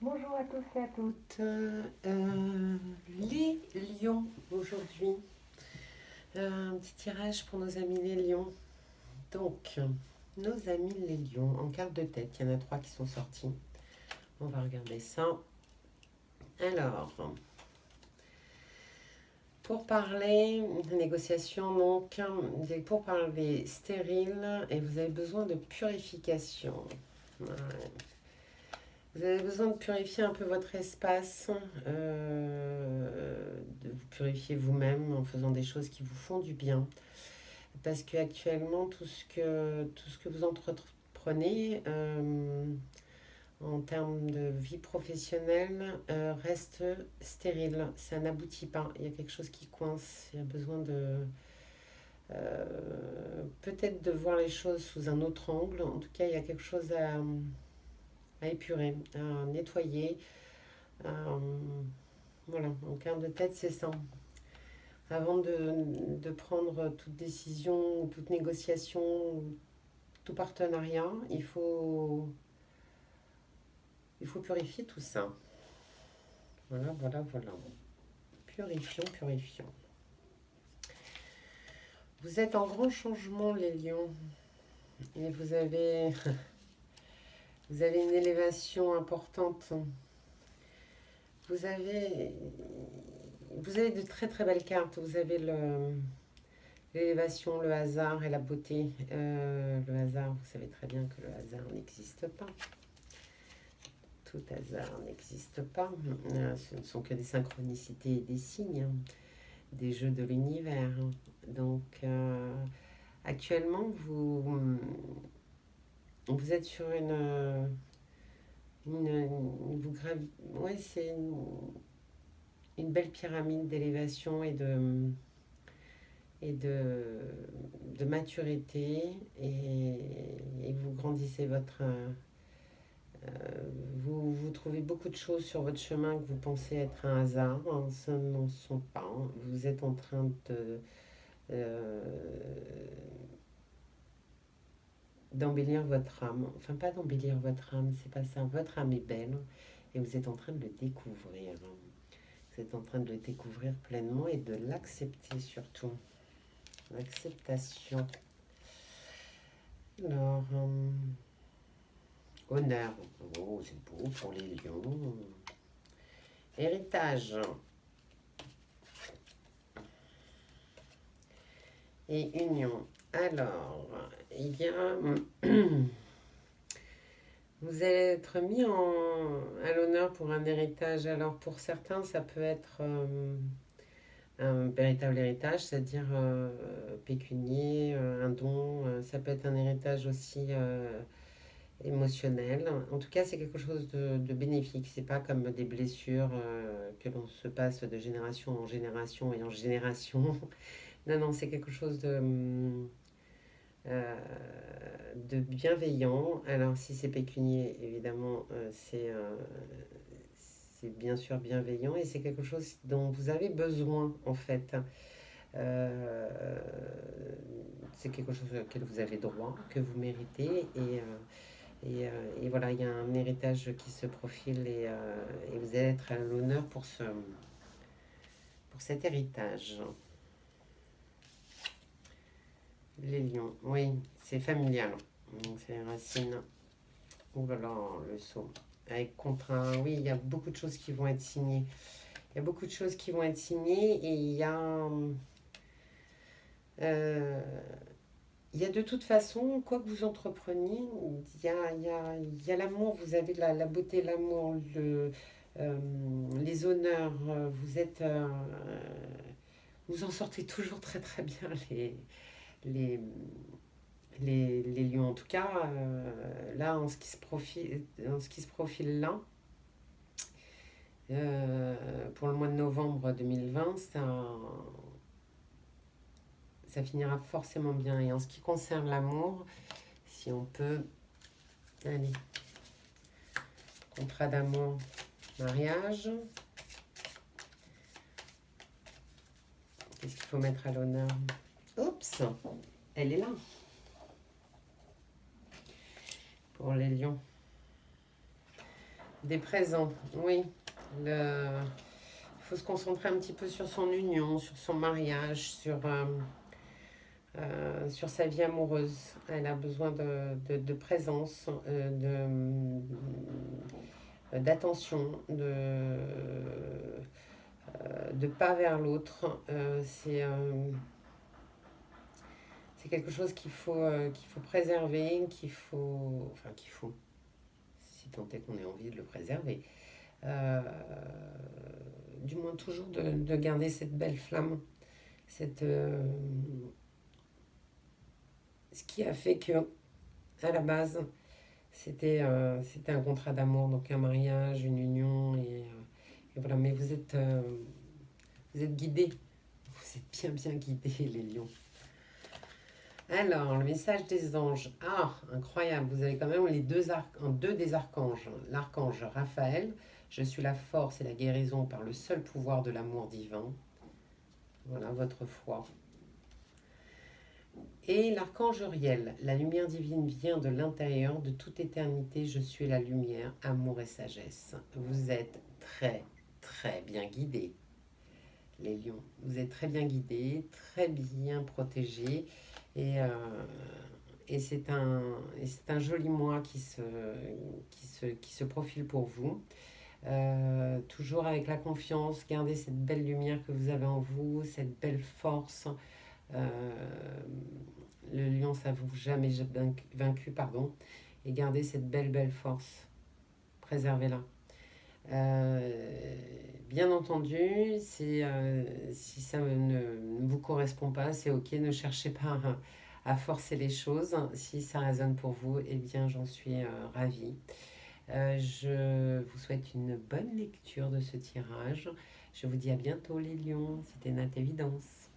Bonjour à tous et à toutes. Les lions aujourd'hui. Un petit tirage pour nos amis les lions. Donc, nos amis les lions en carte de tête. Il y en a trois qui sont sortis. On va regarder ça. Alors, pour parler de négociation, donc, pour parler stérile, et vous avez besoin de purification. Ouais. Vous avez besoin de purifier un peu votre espace, de vous purifier vous-même en faisant des choses qui vous font du bien. Parce qu'actuellement, tout ce que vous entreprenez en termes de vie professionnelle reste stérile. Ça n'aboutit pas. Il y a quelque chose qui coince. Il y a besoin de peut-être de voir les choses sous un autre angle. En tout cas, il y a quelque chose à épurer, à nettoyer. à- Voilà, en carte de tête, c'est ça. Avant de prendre toute décision, toute négociation, tout partenariat, il faut purifier tout ça. Voilà, voilà, voilà. Purifions, purifions. Vous êtes en grand changement, les lions. Et vous avez une élévation importante. Vous avez, vous avez de très très belles cartes. Vous avez l'élévation, le hasard et la beauté. Le hasard, vous savez très bien que le hasard n'existe pas. Tout hasard n'existe pas. Ce ne sont que des synchronicités et des signes, hein, des jeux de l'univers. Donc, actuellement, vous êtes sur vous ouais, c'est une belle pyramide d'élévation et de maturité et vous grandissez vous trouvez beaucoup de choses sur votre chemin que vous pensez être un hasard, hein, ce n'en sont pas. Vous êtes en train euh, d'embellir votre âme. Enfin, pas d'embellir votre âme, c'est pas ça. Votre âme est belle et vous êtes en train de le découvrir. Vous êtes en train de le découvrir pleinement et de l'accepter surtout. L'acceptation. Alors, honneur. Oh, c'est beau pour les lions. Héritage et union. Alors, il y a. Vous allez être mis à l'honneur pour un héritage. Alors, pour certains, ça peut être un véritable héritage, c'est-à-dire pécunier, un don. Ça peut être un héritage aussi émotionnel. En tout cas, c'est quelque chose de bénéfique. C'est pas comme des blessures que l'on se passe de génération en génération et en génération. Non, non, c'est quelque chose euh, de bienveillant. Alors, si c'est pécunier, évidemment, c'est bien sûr bienveillant et c'est quelque chose dont vous avez besoin, en fait. Euh, c'est quelque chose auquel vous avez droit, que vous méritez et voilà, il y a un héritage qui se profile et vous allez être à l'honneur pour cet héritage. Les lions, oui, c'est familial. Donc c'est les racines. Ouh là là, le saut. Avec contraint, oui, il y a beaucoup de choses qui vont être signées. Il y a beaucoup de choses qui vont être signées et euh, il y a de toute façon, quoi que vous entrepreniez, il y a l'amour, vous avez la beauté, l'amour, les honneurs, vous en sortez toujours très très bien les, les lions. En tout cas, là, en ce qui se profile là, pour le mois de novembre 2020, ça finira forcément bien. Et en ce qui concerne l'amour, si on peut, allez, contrat d'amour, mariage, qu'est-ce qu'il faut mettre à l'honneur? Oups, elle est là pour les lions. Des présents, oui. Il faut se concentrer un petit peu sur son union, sur son mariage, sur sa vie amoureuse. Elle a besoin de présence, d'attention, de pas vers l'autre. C'est quelque chose qu'il faut préserver, qu'il faut, si tant est qu'on ait envie de le préserver, euh, du moins toujours de garder cette belle flamme, cette, ce qui a fait que, à la base, c'était un contrat d'amour, donc un mariage, une union, et voilà. Mais vous êtes guidés, vous êtes bien bien guidés, les lions. Alors, le message des anges. Ah, incroyable, vous avez quand même deux des archanges. L'archange Raphaël, je suis la force et la guérison par le seul pouvoir de l'amour divin. Voilà votre foi. Et l'archange Uriel, la lumière divine vient de l'intérieur, de toute éternité, je suis la lumière, amour et sagesse. Vous êtes très, très bien guidés, les lions. Vous êtes très bien guidés, très bien protégés. Et, c'est un joli mois qui se profile pour vous. Toujours avec la confiance, gardez cette belle lumière que vous avez en vous, cette belle force. Euh, le lion s'avoue jamais vaincu, pardon, et gardez cette belle, belle force. Préservez-la. Bien entendu, si ça ne vous correspond pas, c'est ok, ne cherchez pas à forcer les choses. Si ça résonne pour vous, eh bien j'en suis ravie. Je vous souhaite une bonne lecture de ce tirage. Je vous dis à bientôt les lions, c'était Nat Évidence.